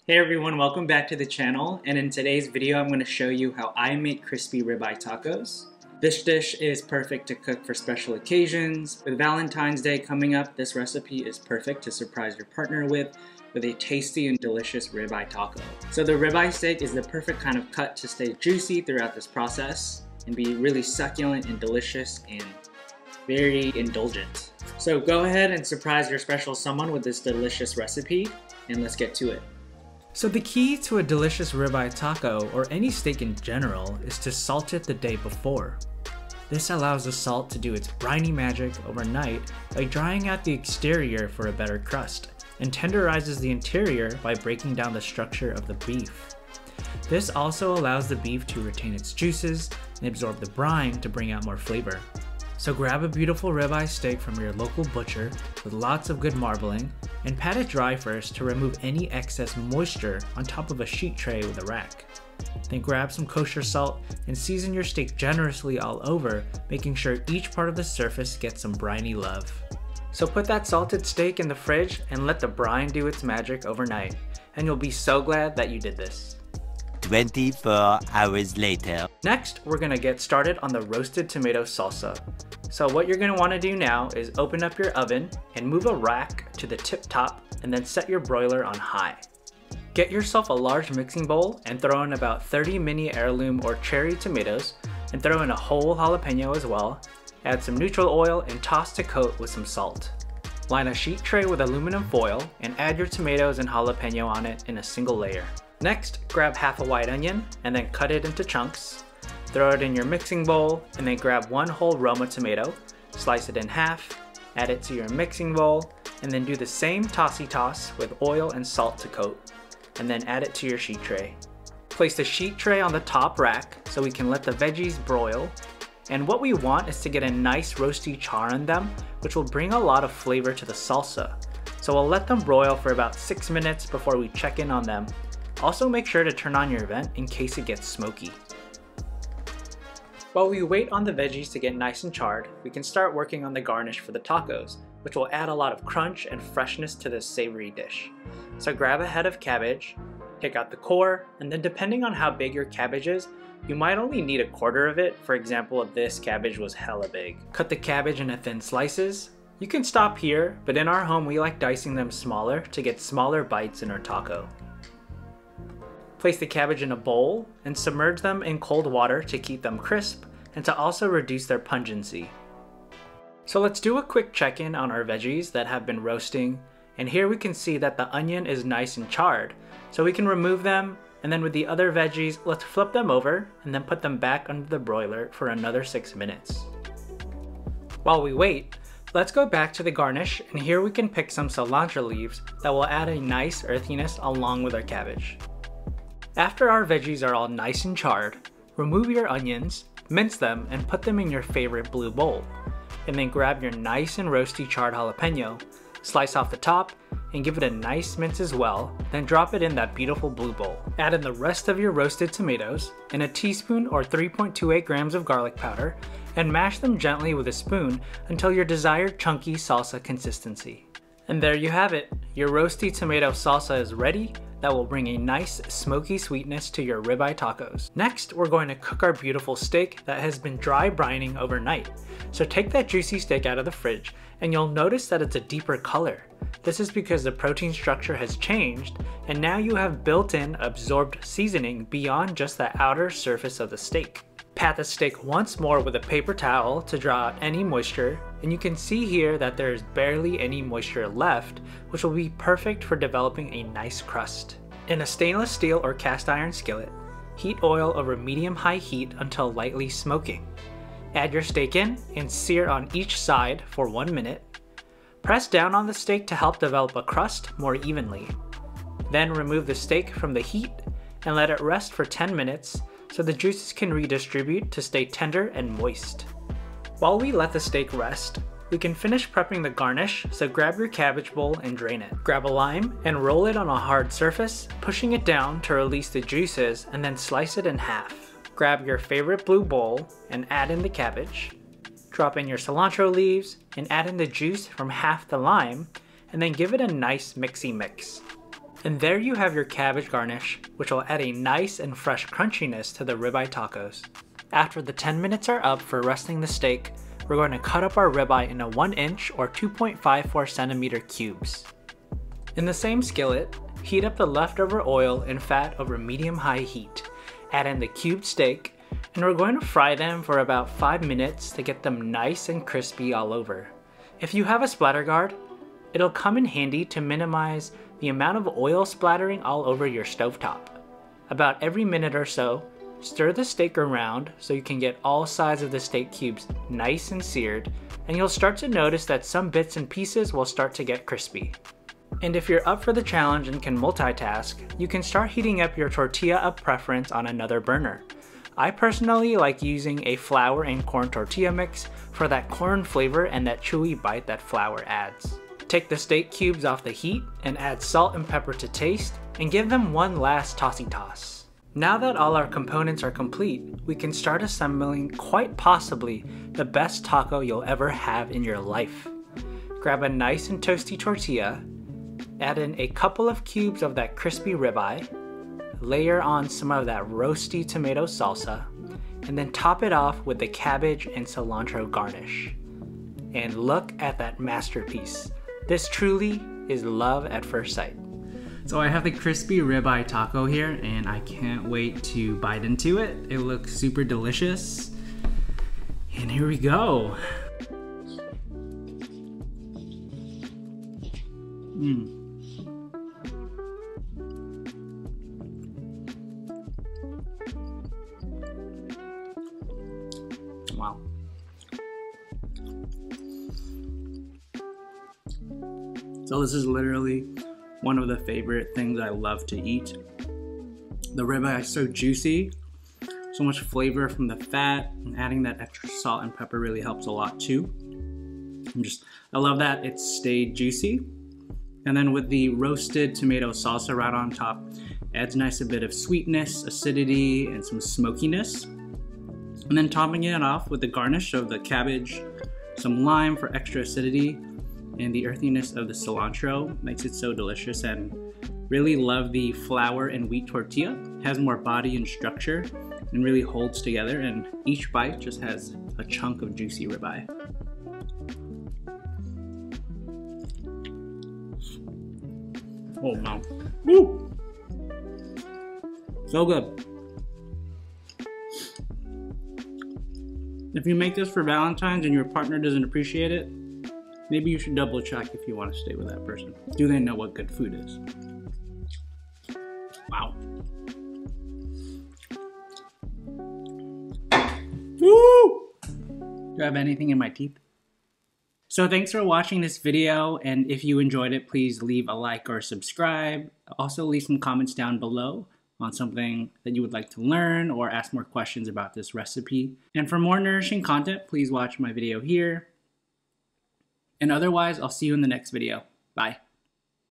Hey everyone, welcome back to the channel, and in today's video I'm going to show you how I make crispy ribeye tacos. This dish is perfect to cook for special occasions. With Valentine's Day coming up, this recipe is perfect to surprise your partner with a tasty and delicious ribeye taco. So the ribeye steak is the perfect kind of cut to stay juicy throughout this process and be really succulent and delicious and very indulgent. So go ahead and surprise your special someone with this delicious recipe, and let's get to it. So the key to a delicious ribeye taco, or any steak in general, is to salt it the day before. This allows the salt to do its briny magic overnight by drying out the exterior for a better crust, and tenderizes the interior by breaking down the structure of the beef. This also allows the beef to retain its juices and absorb the brine to bring out more flavor. So grab a beautiful ribeye steak from your local butcher with lots of good marbling, and pat it dry first to remove any excess moisture on top of a sheet tray with a rack. Then grab some kosher salt and season your steak generously all over, making sure each part of the surface gets some briny love. So put that salted steak in the fridge and let the brine do its magic overnight, and you'll be so glad that you did this. 24 hours later. Next, we're gonna get started on the roasted tomato salsa. So what you're gonna wanna do now is open up your oven and move a rack to the tip top, and then set your broiler on high. Get yourself a large mixing bowl and throw in about 30 mini heirloom or cherry tomatoes, and throw in a whole jalapeno as well. Add some neutral oil and toss to coat with some salt. Line a sheet tray with aluminum foil and add your tomatoes and jalapeno on it in a single layer. Next, grab half a white onion and then cut it into chunks. Throw it in your mixing bowl, and then grab one whole Roma tomato, slice it in half, add it to your mixing bowl, and then do the same tossy toss with oil and salt to coat, and then add it to your sheet tray. Place the sheet tray on the top rack so we can let the veggies broil, and what we want is to get a nice roasty char on them, which will bring a lot of flavor to the salsa. So we'll let them broil for about 6 minutes before we check in on them. Also make sure to turn on your vent in case it gets smoky. While we wait on the veggies to get nice and charred, we can start working on the garnish for the tacos, which will add a lot of crunch and freshness to this savory dish. So grab a head of cabbage, pick out the core, and then depending on how big your cabbage is, you might only need a quarter of it. For example, if this cabbage was hella big. Cut the cabbage into thin slices. You can stop here, but in our home we like dicing them smaller to get smaller bites in our taco. Place the cabbage in a bowl and submerge them in cold water to keep them crisp and to also reduce their pungency. So let's do a quick check-in on our veggies that have been roasting, and here we can see that the onion is nice and charred, so we can remove them, and then with the other veggies, let's flip them over and then put them back under the broiler for another 6 minutes. While we wait, let's go back to the garnish, and here we can pick some cilantro leaves that will add a nice earthiness along with our cabbage. After our veggies are all nice and charred, remove your onions, mince them, and put them in your favorite blue bowl. And then grab your nice and roasty charred jalapeno, slice off the top, and give it a nice mince as well, then drop it in that beautiful blue bowl. Add in the rest of your roasted tomatoes, and a teaspoon or 3.28 grams of garlic powder, and mash them gently with a spoon until your desired chunky salsa consistency. And there you have it, your roasty tomato salsa is ready. That will bring a nice smoky sweetness to your ribeye tacos. Next, we're going to cook our beautiful steak that has been dry brining overnight. So take that juicy steak out of the fridge, and you'll notice that it's a deeper color. This is because the protein structure has changed, and now you have built-in absorbed seasoning beyond just the outer surface of the steak. Pat the steak once more with a paper towel to draw out any moisture, and you can see here that there is barely any moisture left, which will be perfect for developing a nice crust. In a stainless steel or cast iron skillet, heat oil over medium-high heat until lightly smoking. Add your steak in and sear on each side for 1 minute. Press down on the steak to help develop a crust more evenly. Then remove the steak from the heat and let it rest for 10 minutes so the juices can redistribute to stay tender and moist. While we let the steak rest, we can finish prepping the garnish, so grab your cabbage bowl and drain it. Grab a lime and roll it on a hard surface, pushing it down to release the juices, and then slice it in half. Grab your favorite blue bowl and add in the cabbage. Drop in your cilantro leaves and add in the juice from half the lime, and then give it a nice mixy mix. And there you have your cabbage garnish, which will add a nice and fresh crunchiness to the ribeye tacos. After the 10 minutes are up for resting the steak, we're going to cut up our ribeye into 1 inch or 2.54 centimeter cubes. In the same skillet, heat up the leftover oil and fat over medium-high heat. Add in the cubed steak, and we're going to fry them for about 5 minutes to get them nice and crispy all over. If you have a splatter guard, it'll come in handy to minimize the amount of oil splattering all over your stovetop. About every minute or so, stir the steak around so you can get all sides of the steak cubes nice and seared, and you'll start to notice that some bits and pieces will start to get crispy. And if you're up for the challenge and can multitask, you can start heating up your tortilla of preference on another burner. I personally like using a flour and corn tortilla mix for that corn flavor and that chewy bite that flour adds. Take the steak cubes off the heat and add salt and pepper to taste and give them one last tossy toss. Now that all our components are complete, we can start assembling quite possibly the best taco you'll ever have in your life. Grab a nice and toasty tortilla, add in a couple of cubes of that crispy ribeye, layer on some of that roasty tomato salsa, and then top it off with the cabbage and cilantro garnish. And look at that masterpiece. This truly is love at first sight. So I have the crispy ribeye taco here, and I can't wait to bite into it. It looks super delicious. And here we go. Wow. So this is literally one of the favorite things I love to eat. The ribeye is so juicy, so much flavor from the fat, and adding that extra salt and pepper really helps a lot too. I love that it stayed juicy. And then with the roasted tomato salsa right on top, adds a nice bit of sweetness, acidity, and some smokiness. And then topping it off with the garnish of the cabbage, some lime for extra acidity, and the earthiness of the cilantro makes it so delicious. And really love the flour and wheat tortilla. It has more body and structure and really holds together, and each bite just has a chunk of juicy ribeye. Oh wow. Woo! So good. If you make this for Valentine's and your partner doesn't appreciate it, maybe you should double check if you want to stay with that person. Do they know what good food is? Wow. Woo! Do I have anything in my teeth? So thanks for watching this video, and if you enjoyed it, please leave a like or subscribe. Also leave some comments down below on something that you would like to learn or ask more questions about this recipe. And for more nourishing content, please watch my video here. And otherwise, I'll see you in the next video. Bye.